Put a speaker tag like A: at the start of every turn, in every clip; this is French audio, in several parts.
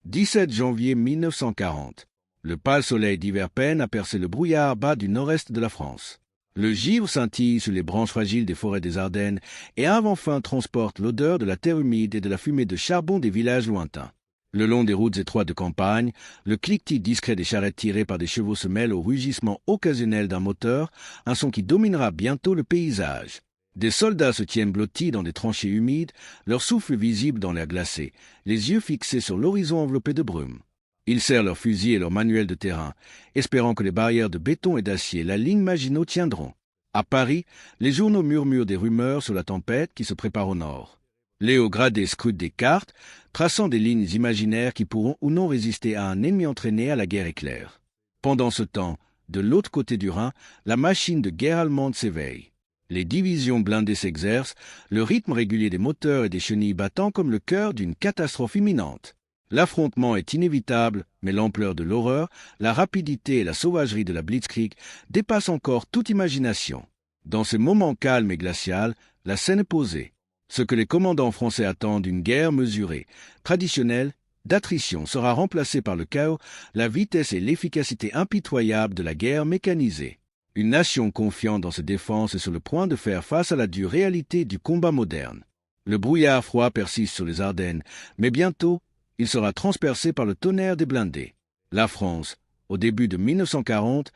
A: 17 janvier 1940. Le pâle soleil d'hiver peine à percer le brouillard bas du nord-est de la France. Le givre scintille sur les branches fragiles des forêts des Ardennes et un vent fin transporte l'odeur de la terre humide et de la fumée de charbon des villages lointains. Le long des routes étroites de campagne, le cliquetis discret des charrettes tirées par des chevaux se mêle au rugissement occasionnel d'un moteur, un son qui dominera bientôt le paysage. Des soldats se tiennent blottis dans des tranchées humides, leur souffle visible dans l'air glacé, les yeux fixés sur l'horizon enveloppé de brume. Ils serrent leurs fusils et leurs manuels de terrain, espérant que les barrières de béton et d'acier, la ligne Maginot, tiendront. À Paris, les journaux murmurent des rumeurs sur la tempête qui se prépare au nord. Léo Gradé scrute des cartes, traçant des lignes imaginaires qui pourront ou non résister à un ennemi entraîné à la guerre éclair. Pendant ce temps, de l'autre côté du Rhin, la machine de guerre allemande s'éveille. Les divisions blindées s'exercent, le rythme régulier des moteurs et des chenilles battant comme le cœur d'une catastrophe imminente. L'affrontement est inévitable, mais l'ampleur de l'horreur, la rapidité et la sauvagerie de la Blitzkrieg dépassent encore toute imagination. Dans ces moments calmes et glacials, la scène est posée. Ce que les commandants français attendent d'une guerre mesurée, traditionnelle, d'attrition sera remplacé par le chaos, la vitesse et l'efficacité impitoyables de la guerre mécanisée. Une nation confiante dans ses défenses est sur le point de faire face à la dure réalité du combat moderne. Le brouillard froid persiste sur les Ardennes, mais bientôt, il sera transpercé par le tonnerre des blindés. La France, au début de 1940,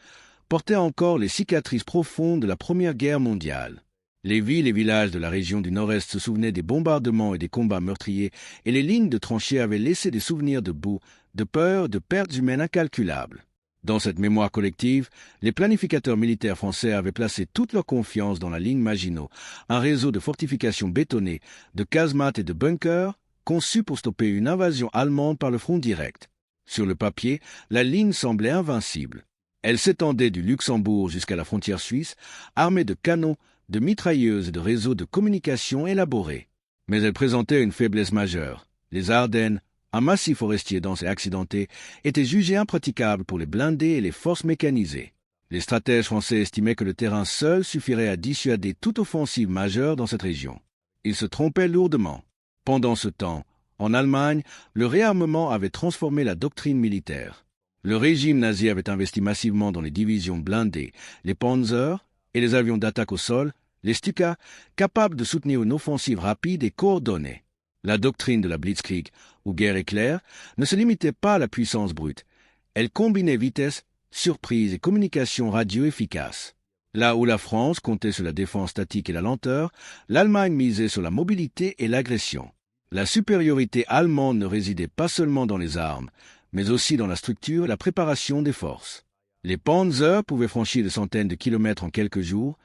A: portait encore les cicatrices profondes de la Première Guerre mondiale. Les villes et villages de la région du Nord-Est se souvenaient des bombardements et des combats meurtriers, et les lignes de tranchées avaient laissé des souvenirs de boue, de peur, de pertes humaines incalculables. Dans cette mémoire collective, les planificateurs militaires français avaient placé toute leur confiance dans la ligne Maginot, un réseau de fortifications bétonnées, de casemates et de bunkers, conçus pour stopper une invasion allemande par le front direct. Sur le papier, la ligne semblait invincible. Elle s'étendait du Luxembourg jusqu'à la frontière suisse, armée de canons, de mitrailleuses et de réseaux de communication élaborés. Mais elle présentait une faiblesse majeure. Les Ardennes, un massif forestier dense et accidenté, était jugé impraticable pour les blindés et les forces mécanisées. Les stratèges français estimaient que le terrain seul suffirait à dissuader toute offensive majeure dans cette région. Ils se trompaient lourdement. Pendant ce temps, en Allemagne, le réarmement avait transformé la doctrine militaire. Le régime nazi avait investi massivement dans les divisions blindées, les Panzers et les avions d'attaque au sol, les Stuka, capables de soutenir une offensive rapide et coordonnée. La doctrine de la Blitzkrieg, ou guerre éclair, ne se limitait pas à la puissance brute. Elle combinait vitesse, surprise et communication radio efficace. Là où la France comptait sur la défense statique et la lenteur, l'Allemagne misait sur la mobilité et l'agression. La supériorité allemande ne résidait pas seulement dans les armes, mais aussi dans la structure et la préparation des forces. Les Panzers pouvaient franchir des centaines de kilomètres en quelques jours,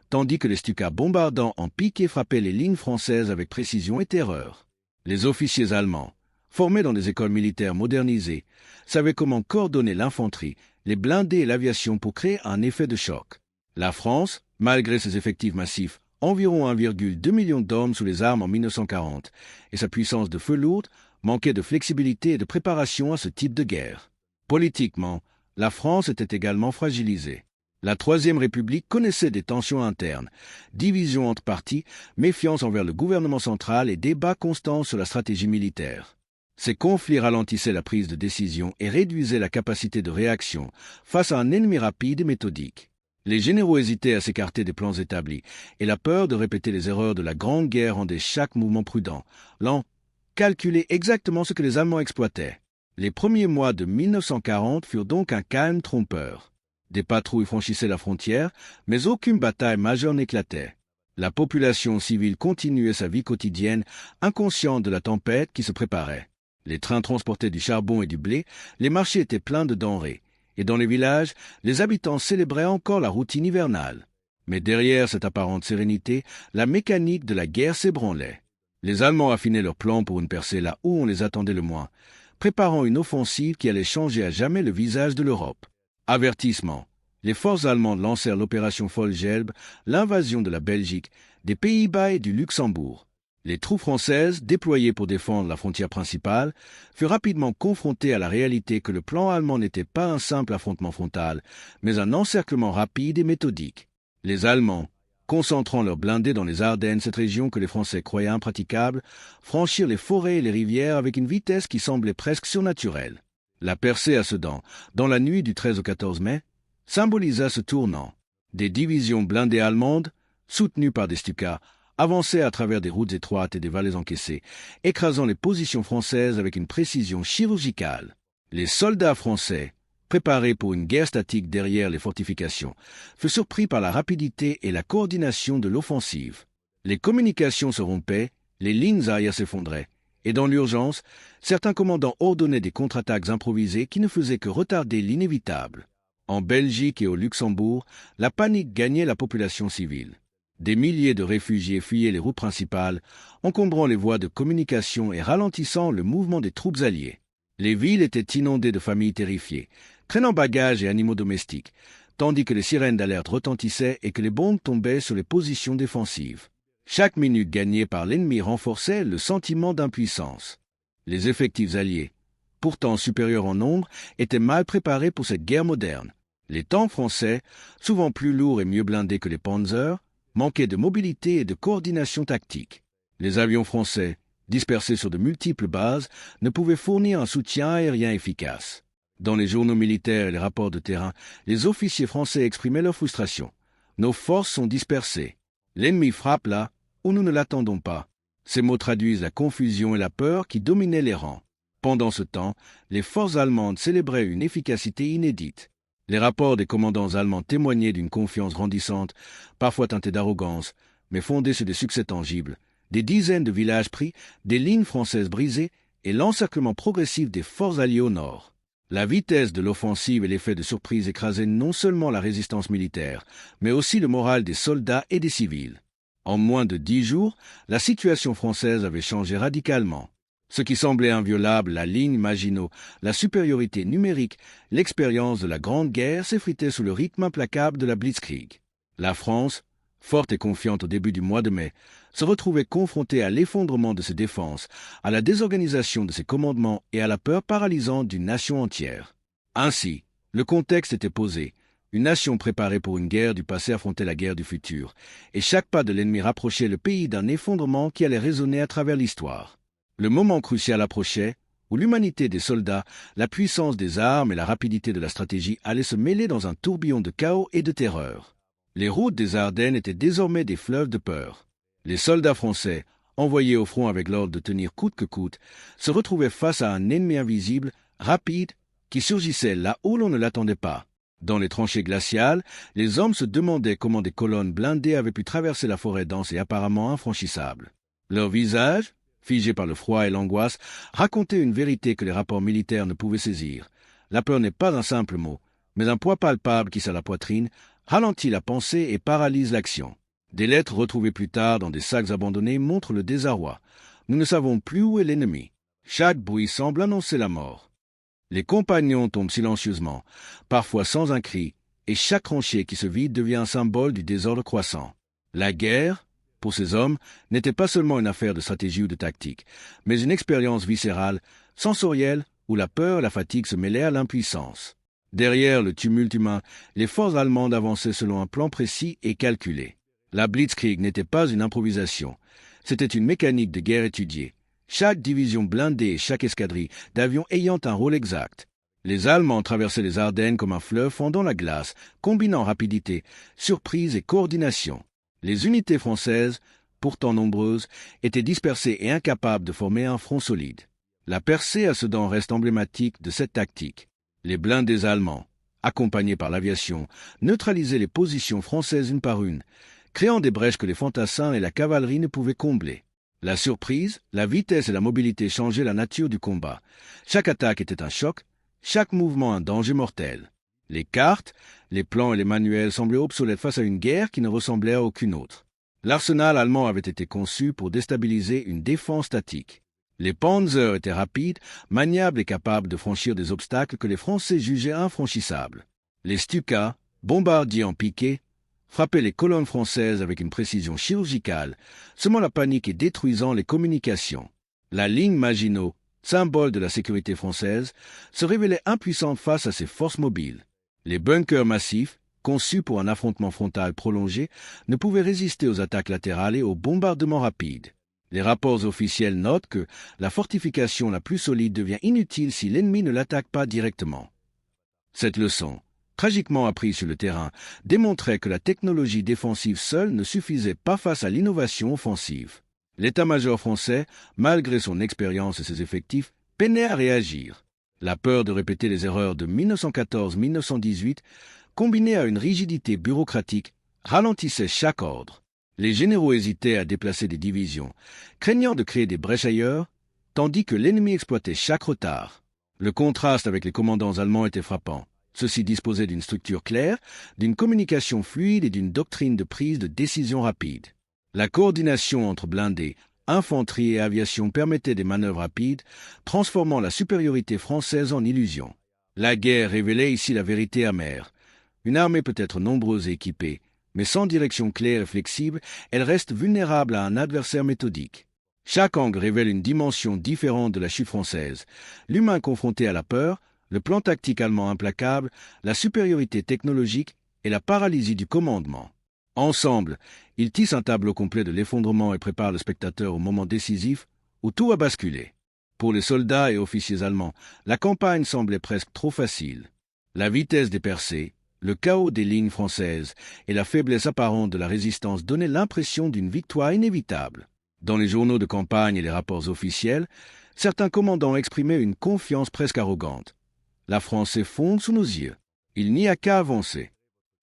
A: tandis que les Stuka bombardants en piqué frappaient les lignes françaises avec précision et terreur. Les officiers allemands, formés dans des écoles militaires modernisées, savaient comment coordonner l'infanterie, les blindés et l'aviation pour créer un effet de choc. La France, malgré ses effectifs massifs, environ 1,2 million d'hommes sous les armes en 1940, et sa puissance de feu lourde, manquait de flexibilité et de préparation à ce type de guerre. Politiquement, la France était également fragilisée. La Troisième République connaissait des tensions internes, divisions entre partis, méfiance envers le gouvernement central et débats constants sur la stratégie militaire. Ces conflits ralentissaient la prise de décision et réduisaient la capacité de réaction face à un ennemi rapide et méthodique. Les généraux hésitaient à s'écarter des plans établis, et la peur de répéter les erreurs de la Grande Guerre rendait chaque mouvement prudent, lent, calculé exactement ce que les Allemands exploitaient. Les premiers mois de 1940 furent donc un calme trompeur. Des patrouilles franchissaient la frontière, mais aucune bataille majeure n'éclatait. La population civile continuait sa vie quotidienne, inconsciente de la tempête qui se préparait. Les trains transportaient du charbon et du blé, les marchés étaient pleins de denrées, et dans les villages, les habitants célébraient encore la routine hivernale. Mais derrière cette apparente sérénité, la mécanique de la guerre s'ébranlait. Les Allemands affinaient leurs plans pour une percée là où on les attendait le moins, préparant une offensive qui allait changer à jamais le visage de l'Europe. Avertissement. Les forces allemandes lancèrent l'opération Vollgelb, l'invasion de la Belgique, des Pays-Bas et du Luxembourg. Les troupes françaises, déployées pour défendre la frontière principale, furent rapidement confrontées à la réalité que le plan allemand n'était pas un simple affrontement frontal, mais un encerclement rapide et méthodique. Les Allemands, Concentrant leurs blindés dans les Ardennes, cette région que les Français croyaient impraticable, franchirent les forêts et les rivières avec une vitesse qui semblait presque surnaturelle. La percée à Sedan, dans la nuit du 13 au 14 mai, symbolisa ce tournant. Des divisions blindées allemandes, soutenues par des Stukas, avançaient à travers des routes étroites et des vallées encaissées, écrasant les positions françaises avec une précision chirurgicale. Les soldats français, préparés pour une guerre statique derrière les fortifications, furent surpris par la rapidité et la coordination de l'offensive. Les communications se rompaient, les lignes arrière s'effondraient, et dans l'urgence, certains commandants ordonnaient des contre-attaques improvisées qui ne faisaient que retarder l'inévitable. En Belgique et au Luxembourg, la panique gagnait la population civile. Des milliers de réfugiés fuyaient les routes principales, encombrant les voies de communication et ralentissant le mouvement des troupes alliées. Les villes étaient inondées de familles terrifiées, traînant bagages et animaux domestiques, tandis que les sirènes d'alerte retentissaient et que les bombes tombaient sur les positions défensives. Chaque minute gagnée par l'ennemi renforçait le sentiment d'impuissance. Les effectifs alliés, pourtant supérieurs en nombre, étaient mal préparés pour cette guerre moderne. Les tanks français, souvent plus lourds et mieux blindés que les Panzers, manquaient de mobilité et de coordination tactique. Les avions français, dispersés sur de multiples bases, ne pouvaient fournir un soutien aérien efficace. Dans les journaux militaires et les rapports de terrain, les officiers français exprimaient leur frustration. Nos forces sont dispersées. L'ennemi frappe là où nous ne l'attendons pas. Ces mots traduisent la confusion et la peur qui dominaient les rangs. Pendant ce temps, les forces allemandes célébraient une efficacité inédite. Les rapports des commandants allemands témoignaient d'une confiance grandissante, parfois teintée d'arrogance, mais fondée sur des succès tangibles. Des dizaines de villages pris, des lignes françaises brisées et l'encerclement progressif des forces alliées au nord. La vitesse de l'offensive et l'effet de surprise écrasaient non seulement la résistance militaire, mais aussi le moral des soldats et des civils. En moins de 10 jours, la situation française avait changé radicalement. Ce qui semblait inviolable, la ligne Maginot, la supériorité numérique, l'expérience de la Grande Guerre s'effritait sous le rythme implacable de la Blitzkrieg. La France, forte et confiante au début du mois de mai, se retrouvait confrontée à l'effondrement de ses défenses, à la désorganisation de ses commandements et à la peur paralysante d'une nation entière. Ainsi, le contexte était posé. Une nation préparée pour une guerre du passé affrontait la guerre du futur, et chaque pas de l'ennemi rapprochait le pays d'un effondrement qui allait résonner à travers l'histoire. Le moment crucial approchait, où l'humanité des soldats, la puissance des armes et la rapidité de la stratégie allaient se mêler dans un tourbillon de chaos et de terreur. Les routes des Ardennes étaient désormais des fleuves de peur. Les soldats français, envoyés au front avec l'ordre de tenir coûte que coûte, se retrouvaient face à un ennemi invisible, rapide, qui surgissait là où l'on ne l'attendait pas. Dans les tranchées glaciales, les hommes se demandaient comment des colonnes blindées avaient pu traverser la forêt dense et apparemment infranchissable. Leurs visages, figés par le froid et l'angoisse, racontaient une vérité que les rapports militaires ne pouvaient saisir. La peur n'est pas un simple mot, mais un poids palpable qui serre la poitrine, ralentit la pensée et paralyse l'action. Des lettres retrouvées plus tard dans des sacs abandonnés montrent le désarroi. Nous ne savons plus où est l'ennemi. Chaque bruit semble annoncer la mort. Les compagnons tombent silencieusement, parfois sans un cri, et chaque tranchée qui se vide devient un symbole du désordre croissant. La guerre, pour ces hommes, n'était pas seulement une affaire de stratégie ou de tactique, mais une expérience viscérale, sensorielle, où la peur et la fatigue se mêlaient à l'impuissance. Derrière le tumulte humain, les forces allemandes avançaient selon un plan précis et calculé. La Blitzkrieg n'était pas une improvisation, c'était une mécanique de guerre étudiée. Chaque division blindée et chaque escadrille d'avions ayant un rôle exact. Les Allemands traversaient les Ardennes comme un fleuve fendant la glace, combinant rapidité, surprise et coordination. Les unités françaises, pourtant nombreuses, étaient dispersées et incapables de former un front solide. La percée à Sedan reste emblématique de cette tactique. Les blindés allemands, accompagnés par l'aviation, neutralisaient les positions françaises une par une, créant des brèches que les fantassins et la cavalerie ne pouvaient combler. La surprise, la vitesse et la mobilité changeaient la nature du combat. Chaque attaque était un choc, chaque mouvement un danger mortel. Les cartes, les plans et les manuels semblaient obsolètes face à une guerre qui ne ressemblait à aucune autre. L'arsenal allemand avait été conçu pour déstabiliser une défense statique. Les Panzers étaient rapides, maniables et capables de franchir des obstacles que les Français jugeaient infranchissables. Les Stukas, bombardiers en piqué, frappaient les colonnes françaises avec une précision chirurgicale, semant la panique et détruisant les communications. La ligne Maginot, symbole de la sécurité française, se révélait impuissante face à ces forces mobiles. Les bunkers massifs, conçus pour un affrontement frontal prolongé, ne pouvaient résister aux attaques latérales et aux bombardements rapides. Les rapports officiels notent que la fortification la plus solide devient inutile si l'ennemi ne l'attaque pas directement. Cette leçon, tragiquement apprise sur le terrain, démontrait que la technologie défensive seule ne suffisait pas face à l'innovation offensive. L'état-major français, malgré son expérience et ses effectifs, peinait à réagir. La peur de répéter les erreurs de 1914-1918, combinée à une rigidité bureaucratique, ralentissait chaque ordre. Les généraux hésitaient à déplacer des divisions, craignant de créer des brèches ailleurs, tandis que l'ennemi exploitait chaque retard. Le contraste avec les commandants allemands était frappant. Ceux-ci disposaient d'une structure claire, d'une communication fluide et d'une doctrine de prise de décision rapide. La coordination entre blindés, infanterie et aviation permettait des manœuvres rapides, transformant la supériorité française en illusion. La guerre révélait ici la vérité amère. Une armée peut être nombreuse et équipée, mais sans direction claire et flexible, elle reste vulnérable à un adversaire méthodique. Chaque angle révèle une dimension différente de la chute française. L'humain confronté à la peur, le plan tactique allemand implacable, la supériorité technologique et la paralysie du commandement. Ensemble, ils tissent un tableau complet de l'effondrement et préparent le spectateur au moment décisif où tout a basculé. Pour les soldats et officiers allemands, la campagne semblait presque trop facile. La vitesse des percées, le chaos des lignes françaises et la faiblesse apparente de la résistance donnaient l'impression d'une victoire inévitable. Dans les journaux de campagne et les rapports officiels, certains commandants exprimaient une confiance presque arrogante. La France s'effondre sous nos yeux. Il n'y a qu'à avancer.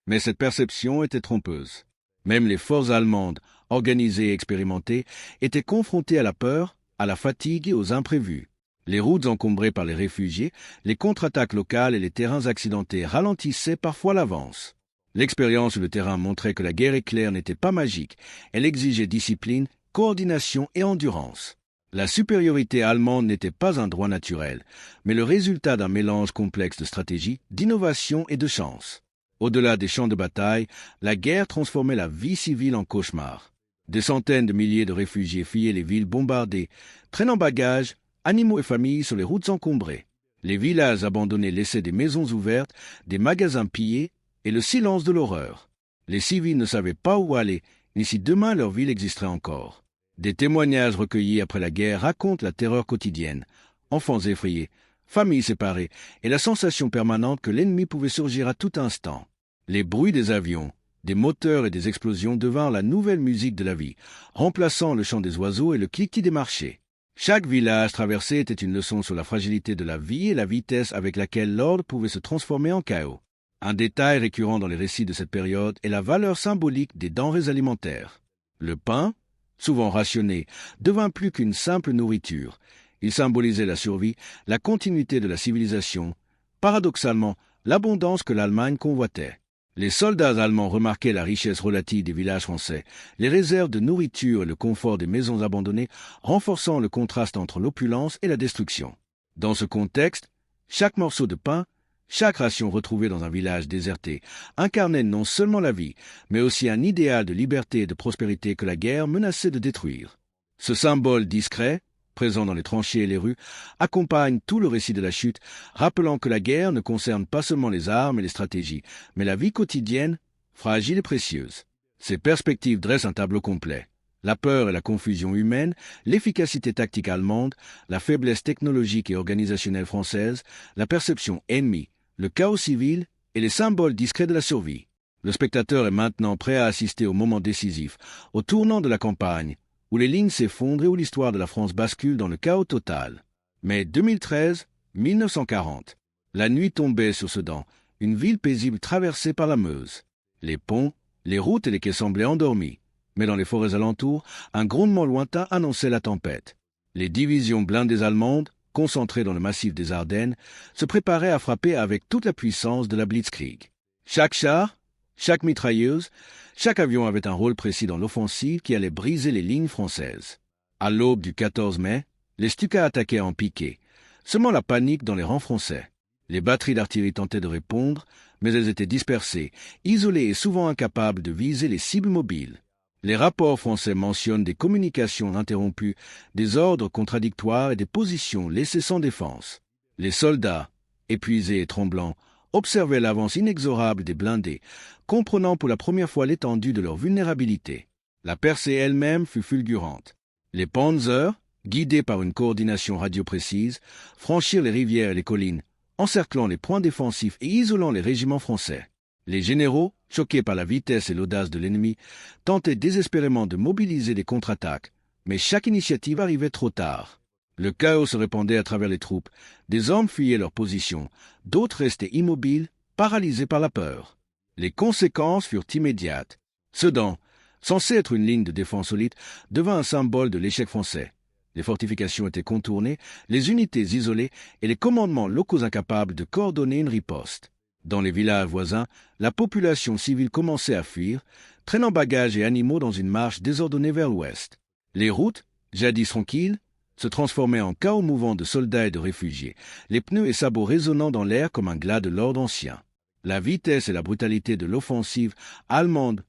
A: Mais cette perception était trompeuse. Même les forces allemandes, organisées et expérimentées, étaient confrontées à la peur, à la fatigue et aux imprévus. Les routes encombrées par les réfugiés, les contre-attaques locales et les terrains accidentés ralentissaient parfois l'avance. L'expérience sur le terrain montrait que la guerre éclair n'était pas magique. Elle exigeait discipline, coordination et endurance. La supériorité allemande n'était pas un droit naturel, mais le résultat d'un mélange complexe de stratégie, d'innovation et de chance. Au-delà des champs de bataille, la guerre transformait la vie civile en cauchemar. Des centaines de milliers de réfugiés fuyaient les villes bombardées, traînant bagages, animaux et familles sur les routes encombrées. Les villages abandonnés laissaient des maisons ouvertes, des magasins pillés et le silence de l'horreur. Les civils ne savaient pas où aller, ni si demain leur ville existerait encore. Des témoignages recueillis après la guerre racontent la terreur quotidienne, enfants effrayés, familles séparées et la sensation permanente que l'ennemi pouvait surgir à tout instant. Les bruits des avions, des moteurs et des explosions devinrent la nouvelle musique de la vie, remplaçant le chant des oiseaux et le cliquetis des marchés. Chaque village traversé était une leçon sur la fragilité de la vie et la vitesse avec laquelle l'ordre pouvait se transformer en chaos. Un détail récurrent dans les récits de cette période est la valeur symbolique des denrées alimentaires. Le pain, souvent rationné, devint plus qu'une simple nourriture. Il symbolisait la survie, la continuité de la civilisation, paradoxalement, l'abondance que l'Allemagne convoitait. Les soldats allemands remarquaient la richesse relative des villages français, les réserves de nourriture et le confort des maisons abandonnées, renforçant le contraste entre l'opulence et la destruction. Dans ce contexte, chaque morceau de pain, chaque ration retrouvée dans un village déserté, incarnait non seulement la vie, mais aussi un idéal de liberté et de prospérité que la guerre menaçait de détruire. Ce symbole discret, présent dans les tranchées et les rues, accompagne tout le récit de la chute, rappelant que la guerre ne concerne pas seulement les armes et les stratégies, mais la vie quotidienne, fragile et précieuse. Ces perspectives dressent un tableau complet. La peur et la confusion humaine, l'efficacité tactique allemande, la faiblesse technologique et organisationnelle française, la perception ennemie, le chaos civil et les symboles discrets de la survie. Le spectateur est maintenant prêt à assister au moment décisif, au tournant de la campagne, où les lignes s'effondrent et où l'histoire de la France bascule dans le chaos total. Mais 2013-1940. La nuit tombait sur Sedan, une ville paisible traversée par la Meuse. Les ponts, les routes et les quais semblaient endormis. Mais dans les forêts alentours, un grondement lointain annonçait la tempête. Les divisions blindées allemandes, concentrées dans le massif des Ardennes, se préparaient à frapper avec toute la puissance de la Blitzkrieg. Chaque char, chaque mitrailleuse, chaque avion avait un rôle précis dans l'offensive qui allait briser les lignes françaises. À l'aube du 14 mai, les Stukas attaquaient en piqué, semant la panique dans les rangs français. Les batteries d'artillerie tentaient de répondre, mais elles étaient dispersées, isolées et souvent incapables de viser les cibles mobiles. Les rapports français mentionnent des communications interrompues, des ordres contradictoires et des positions laissées sans défense. Les soldats, épuisés et tremblants, observaient l'avance inexorable des blindés, comprenant pour la première fois l'étendue de leur vulnérabilité. La percée elle-même fut fulgurante. Les Panzers, guidés par une coordination radio précise, franchirent les rivières et les collines, encerclant les points défensifs et isolant les régiments français. Les généraux, choqués par la vitesse et l'audace de l'ennemi, tentaient désespérément de mobiliser des contre-attaques, mais chaque initiative arrivait trop tard. Le chaos se répandait à travers les troupes, des hommes fuyaient leur position, d'autres restaient immobiles, paralysés par la peur. Les conséquences furent immédiates. Sedan, censé être une ligne de défense solide, devint un symbole de l'échec français. Les fortifications étaient contournées, les unités isolées et les commandements locaux incapables de coordonner une riposte. Dans les villages voisins, la population civile commençait à fuir, traînant bagages et animaux dans une marche désordonnée vers l'ouest. Les routes, jadis tranquilles, se transformaient en chaos mouvant de soldats et de réfugiés, les pneus et sabots résonnant dans l'air comme un glas de l'ordre ancien. La vitesse et la brutalité de l'offensive allemande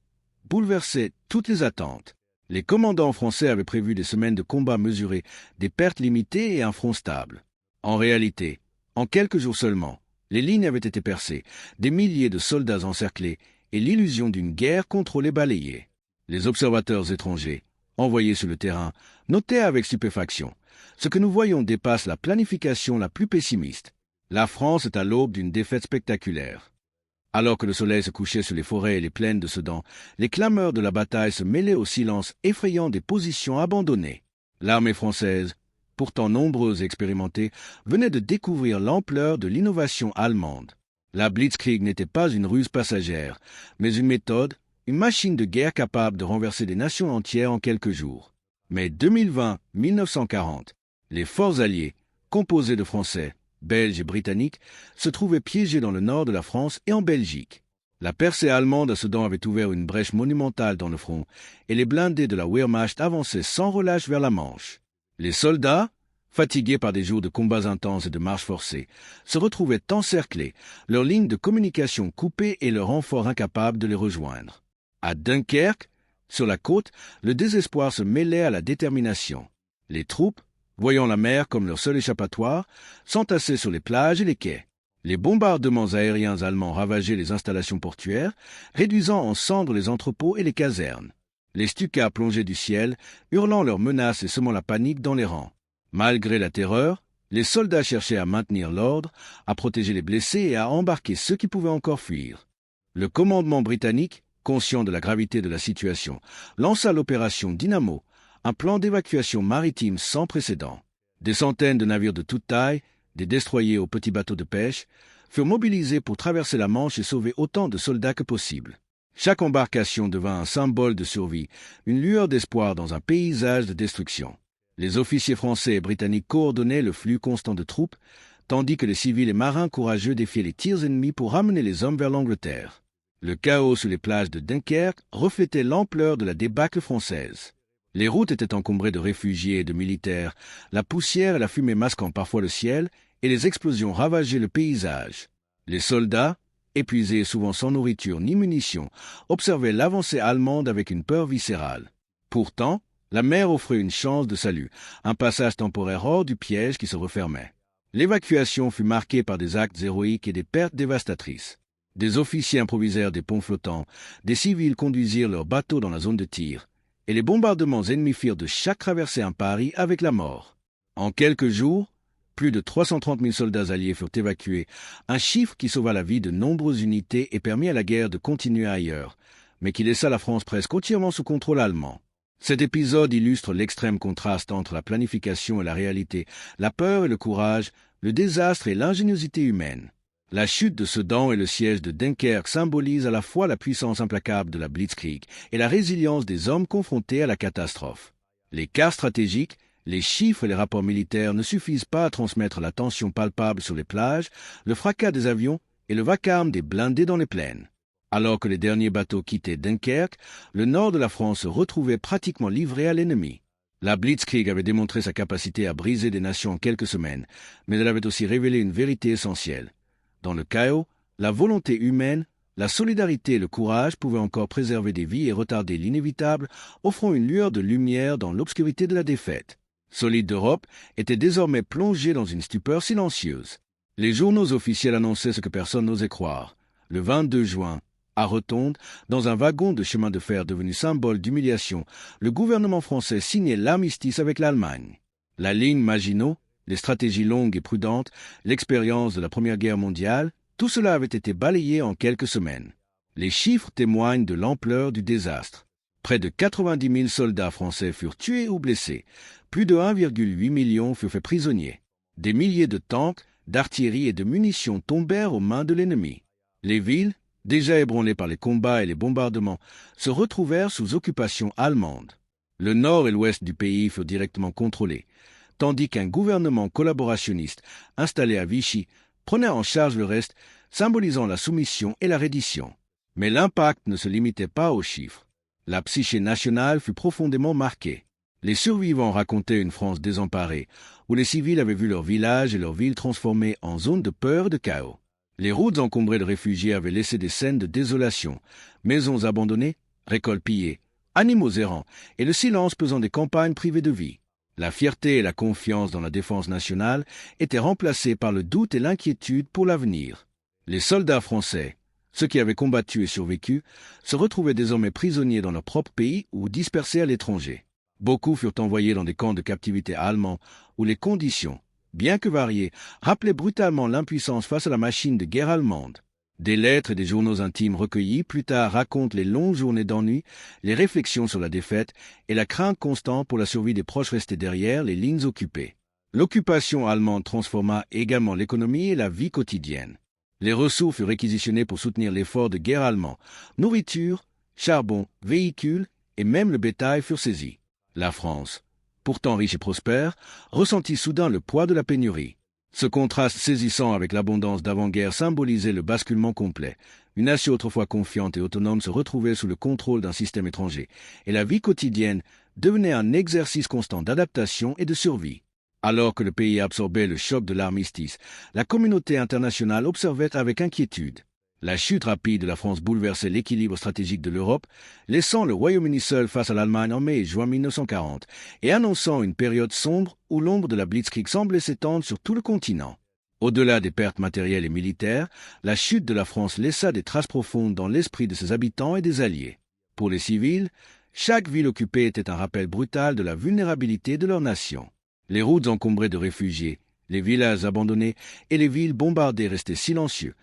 A: bouleversaient toutes les attentes. Les commandants français avaient prévu des semaines de combats mesurés, des pertes limitées et un front stable. En réalité, en quelques jours seulement, les lignes avaient été percées, des milliers de soldats encerclés et l'illusion d'une guerre contrôlée balayée. Les observateurs étrangers, envoyés sur le terrain, notaient avec stupéfaction. Ce que nous voyons dépasse la planification la plus pessimiste. La France est à l'aube d'une défaite spectaculaire. Alors que le soleil se couchait sur les forêts et les plaines de Sedan, les clameurs de la bataille se mêlaient au silence effrayant des positions abandonnées. L'armée française, pourtant nombreuse et expérimentée, venait de découvrir l'ampleur de l'innovation allemande. La Blitzkrieg n'était pas une ruse passagère, mais une méthode, une machine de guerre capable de renverser des nations entières en quelques jours. Mais 2020-1940, les forces alliées, composées de Français, Belges et Britanniques, se trouvaient piégés dans le nord de la France et en Belgique. La percée allemande à Sedan avait ouvert une brèche monumentale dans le front, et les blindés de la Wehrmacht avançaient sans relâche vers la Manche. Les soldats, fatigués par des jours de combats intenses et de marches forcées, se retrouvaient encerclés, leurs lignes de communication coupées et leurs renforts incapables de les rejoindre. À Dunkerque, sur la côte, le désespoir se mêlait à la détermination. Les troupes, voyant la mer comme leur seul échappatoire, s'entassaient sur les plages et les quais. Les bombardements aériens allemands ravageaient les installations portuaires, réduisant en cendres les entrepôts et les casernes. Les Stukas plongeaient du ciel, hurlant leurs menaces et semant la panique dans les rangs. Malgré la terreur, les soldats cherchaient à maintenir l'ordre, à protéger les blessés et à embarquer ceux qui pouvaient encore fuir. Le commandement britannique, conscient de la gravité de la situation, lança l'opération Dynamo, un plan d'évacuation maritime sans précédent. Des centaines de navires de toute taille, des destroyers aux petits bateaux de pêche, furent mobilisés pour traverser la Manche et sauver autant de soldats que possible. Chaque embarcation devint un symbole de survie, une lueur d'espoir dans un paysage de destruction. Les officiers français et britanniques coordonnaient le flux constant de troupes, tandis que les civils et marins courageux défiaient les tirs ennemis pour ramener les hommes vers l'Angleterre. Le chaos sur les plages de Dunkerque reflétait l'ampleur de la débâcle française. Les routes étaient encombrées de réfugiés et de militaires, la poussière et la fumée masquant parfois le ciel, et les explosions ravageaient le paysage. Les soldats, épuisés et souvent sans nourriture ni munitions, observaient l'avancée allemande avec une peur viscérale. Pourtant, la mer offrait une chance de salut, un passage temporaire hors du piège qui se refermait. L'évacuation fut marquée par des actes héroïques et des pertes dévastatrices. Des officiers improvisèrent des ponts flottants, des civils conduisirent leurs bateaux dans la zone de tir, et les bombardements ennemis firent de chaque traversée un pari avec la mort. En quelques jours, plus de 330 000 soldats alliés furent évacués, un chiffre qui sauva la vie de nombreuses unités et permit à la guerre de continuer ailleurs, mais qui laissa la France presque entièrement sous contrôle allemand. Cet épisode illustre l'extrême contraste entre la planification et la réalité, la peur et le courage, le désastre et l'ingéniosité humaine. La chute de Sedan et le siège de Dunkerque symbolisent à la fois la puissance implacable de la Blitzkrieg et la résilience des hommes confrontés à la catastrophe. Les cas stratégiques, les chiffres et les rapports militaires ne suffisent pas à transmettre la tension palpable sur les plages, le fracas des avions et le vacarme des blindés dans les plaines. Alors que les derniers bateaux quittaient Dunkerque, le nord de la France se retrouvait pratiquement livré à l'ennemi. La Blitzkrieg avait démontré sa capacité à briser des nations en quelques semaines, mais elle avait aussi révélé une vérité essentielle. Dans le chaos, la volonté humaine, la solidarité et le courage pouvaient encore préserver des vies et retarder l'inévitable, offrant une lueur de lumière dans l'obscurité de la défaite. Solide d'Europe était désormais plongée dans une stupeur silencieuse. Les journaux officiels annonçaient ce que personne n'osait croire. Le 22 juin, à Rotonde, dans un wagon de chemin de fer devenu symbole d'humiliation, le gouvernement français signait l'armistice avec l'Allemagne. La ligne Maginot, les stratégies longues et prudentes, l'expérience de la Première Guerre mondiale, tout cela avait été balayé en quelques semaines. Les chiffres témoignent de l'ampleur du désastre. Près de 90 000 soldats français furent tués ou blessés. Plus de 1,8 million furent faits prisonniers. Des milliers de tanks, d'artillerie et de munitions tombèrent aux mains de l'ennemi. Les villes, déjà ébranlées par les combats et les bombardements, se retrouvèrent sous occupation allemande. Le nord et l'ouest du pays furent directement contrôlés, tandis qu'un gouvernement collaborationniste installé à Vichy prenait en charge le reste, symbolisant la soumission et la reddition. Mais l'impact ne se limitait pas aux chiffres. La psyché nationale fut profondément marquée. Les survivants racontaient une France désemparée, où les civils avaient vu leurs villages et leurs villes transformés en zones de peur et de chaos. Les routes encombrées de réfugiés avaient laissé des scènes de désolation, maisons abandonnées, récoltes pillées, animaux errants et le silence pesant des campagnes privées de vie. La fierté et la confiance dans la défense nationale étaient remplacées par le doute et l'inquiétude pour l'avenir. Les soldats français, ceux qui avaient combattu et survécu, se retrouvaient désormais prisonniers dans leur propre pays ou dispersés à l'étranger. Beaucoup furent envoyés dans des camps de captivité allemands où les conditions, bien que variées, rappelaient brutalement l'impuissance face à la machine de guerre allemande. Des lettres et des journaux intimes recueillis plus tard racontent les longues journées d'ennui, les réflexions sur la défaite et la crainte constante pour la survie des proches restés derrière les lignes occupées. L'occupation allemande transforma également l'économie et la vie quotidienne. Les ressources furent réquisitionnées pour soutenir l'effort de guerre allemand. Nourriture, charbon, véhicules et même le bétail furent saisis. La France, pourtant riche et prospère, ressentit soudain le poids de la pénurie. Ce contraste saisissant avec l'abondance d'avant-guerre symbolisait le basculement complet. Une nation autrefois confiante et autonome se retrouvait sous le contrôle d'un système étranger, et la vie quotidienne devenait un exercice constant d'adaptation et de survie. Alors que le pays absorbait le choc de l'armistice, la communauté internationale observait avec inquiétude. La chute rapide de la France bouleversait l'équilibre stratégique de l'Europe, laissant le Royaume-Uni seul face à l'Allemagne en mai et juin 1940, et annonçant une période sombre où l'ombre de la Blitzkrieg semblait s'étendre sur tout le continent. Au-delà des pertes matérielles et militaires, la chute de la France laissa des traces profondes dans l'esprit de ses habitants et des Alliés. Pour les civils, chaque ville occupée était un rappel brutal de la vulnérabilité de leur nation. Les routes encombrées de réfugiés, les villages abandonnés et les villes bombardées restaient silencieux,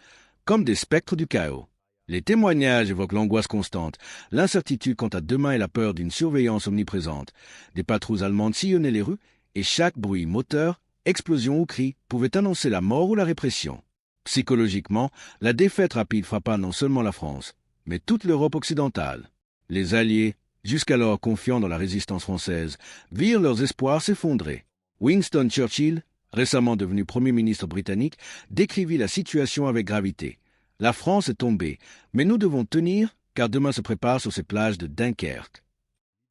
A: comme des spectres du chaos. Les témoignages évoquent l'angoisse constante, l'incertitude quant à demain et la peur d'une surveillance omniprésente. Des patrouilles allemandes sillonnaient les rues, et chaque bruit moteur, explosion ou cri pouvait annoncer la mort ou la répression. Psychologiquement, la défaite rapide frappa non seulement la France, mais toute l'Europe occidentale. Les Alliés, jusqu'alors confiants dans la résistance française, virent leurs espoirs s'effondrer. Winston Churchill, récemment devenu Premier ministre britannique, décrivit la situation avec gravité. « La France est tombée, mais nous devons tenir, car demain se prépare sur ces plages de Dunkerque. »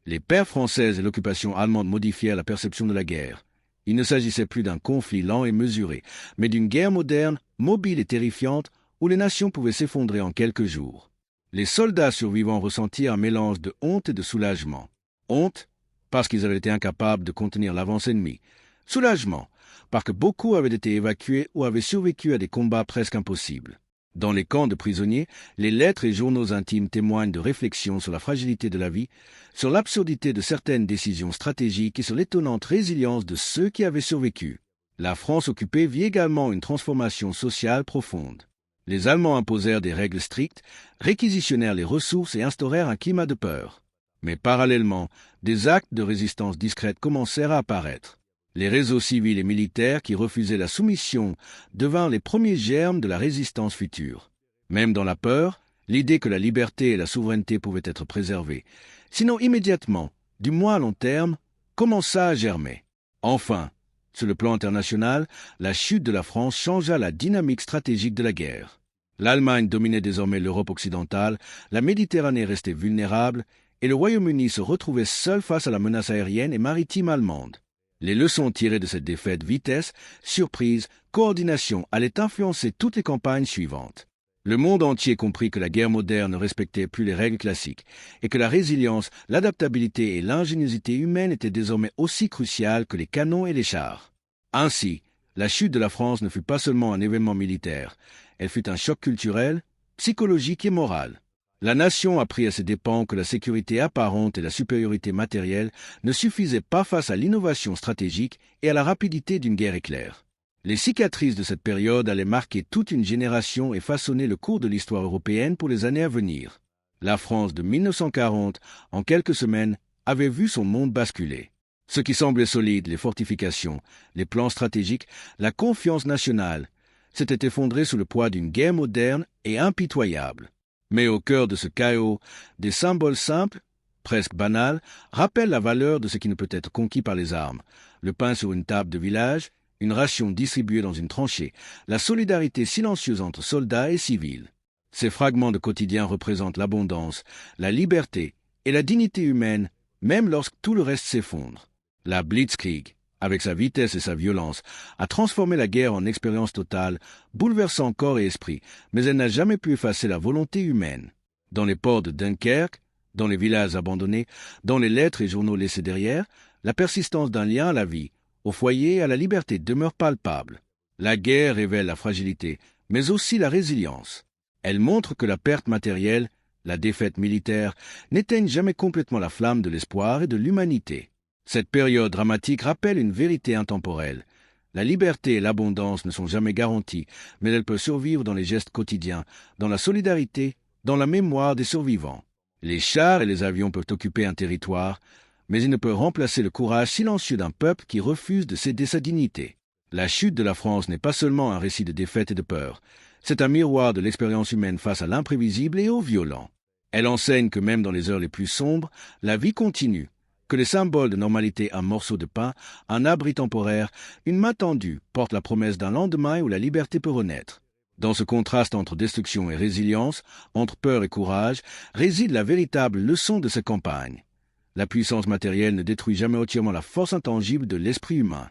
A: Les pertes françaises et l'occupation allemande modifièrent la perception de la guerre. Il ne s'agissait plus d'un conflit lent et mesuré, mais d'une guerre moderne, mobile et terrifiante, où les nations pouvaient s'effondrer en quelques jours. Les soldats survivants ressentirent un mélange de honte et de soulagement. Honte, parce qu'ils avaient été incapables de contenir l'avance ennemie. Soulagement, parce que beaucoup avaient été évacués ou avaient survécu à des combats presque impossibles. Dans les camps de prisonniers, les lettres et journaux intimes témoignent de réflexions sur la fragilité de la vie, sur l'absurdité de certaines décisions stratégiques et sur l'étonnante résilience de ceux qui avaient survécu. La France occupée vit également une transformation sociale profonde. Les Allemands imposèrent des règles strictes, réquisitionnèrent les ressources et instaurèrent un climat de peur. Mais parallèlement, des actes de résistance discrète commencèrent à apparaître. Les réseaux civils et militaires qui refusaient la soumission devinrent les premiers germes de la résistance future. Même dans la peur, l'idée que la liberté et la souveraineté pouvaient être préservées, sinon immédiatement, du moins à long terme, commença à germer. Enfin, sur le plan international, la chute de la France changea la dynamique stratégique de la guerre. L'Allemagne dominait désormais l'Europe occidentale, la Méditerranée restait vulnérable, et le Royaume-Uni se retrouvait seul face à la menace aérienne et maritime allemande. Les leçons tirées de cette défaite, vitesse, surprise, coordination, allaient influencer toutes les campagnes suivantes. Le monde entier comprit que la guerre moderne ne respectait plus les règles classiques et que la résilience, l'adaptabilité et l'ingéniosité humaine étaient désormais aussi cruciales que les canons et les chars. Ainsi, La chute de la France ne fut pas seulement un événement militaire, elle fut un choc culturel, psychologique et moral. La nation apprit à ses dépens que la sécurité apparente et la supériorité matérielle ne suffisaient pas face à l'innovation stratégique et à la rapidité d'une guerre éclair. Les cicatrices de cette période allaient marquer toute une génération et façonner le cours de l'histoire européenne pour les années à venir. La France de 1940, en quelques semaines, avait vu son monde basculer. Ce qui semblait solide, les fortifications, les plans stratégiques, la confiance nationale, s'était effondré sous le poids d'une guerre moderne et impitoyable. Mais au cœur de ce chaos, des symboles simples, presque banals, rappellent la valeur de ce qui ne peut être conquis par les armes. Le pain sur une table de village, une ration distribuée dans une tranchée, la solidarité silencieuse entre soldats et civils. Ces fragments de quotidien représentent l'abondance, la liberté et la dignité humaine, même lorsque tout le reste s'effondre. La Blitzkrieg, avec sa vitesse et sa violence, a transformé la guerre en expérience totale, bouleversant corps et esprit, mais elle n'a jamais pu effacer la volonté humaine. Dans les ports de Dunkerque, dans les villages abandonnés, dans les lettres et journaux laissés derrière, la persistance d'un lien à la vie, au foyer et à la liberté demeure palpable. La guerre révèle la fragilité, mais aussi la résilience. Elle montre que la perte matérielle, la défaite militaire, n'éteignent jamais complètement la flamme de l'espoir et de l'humanité. Cette période dramatique rappelle une vérité intemporelle. La liberté et l'abondance ne sont jamais garanties, mais elles peuvent survivre dans les gestes quotidiens, dans la solidarité, dans la mémoire des survivants. Les chars et les avions peuvent occuper un territoire, mais ils ne peuvent remplacer le courage silencieux d'un peuple qui refuse de céder sa dignité. La chute de la France n'est pas seulement un récit de défaite et de peur, c'est un miroir de l'expérience humaine face à l'imprévisible et au violent. Elle enseigne que même dans les heures les plus sombres, la vie continue, que les symboles de normalité, un morceau de pain, un abri temporaire, une main tendue, portent la promesse d'un lendemain où la liberté peut renaître. Dans ce contraste entre destruction et résilience, entre peur et courage, réside la véritable leçon de ces campagnes. La puissance matérielle ne détruit jamais entièrement la force intangible de l'esprit humain.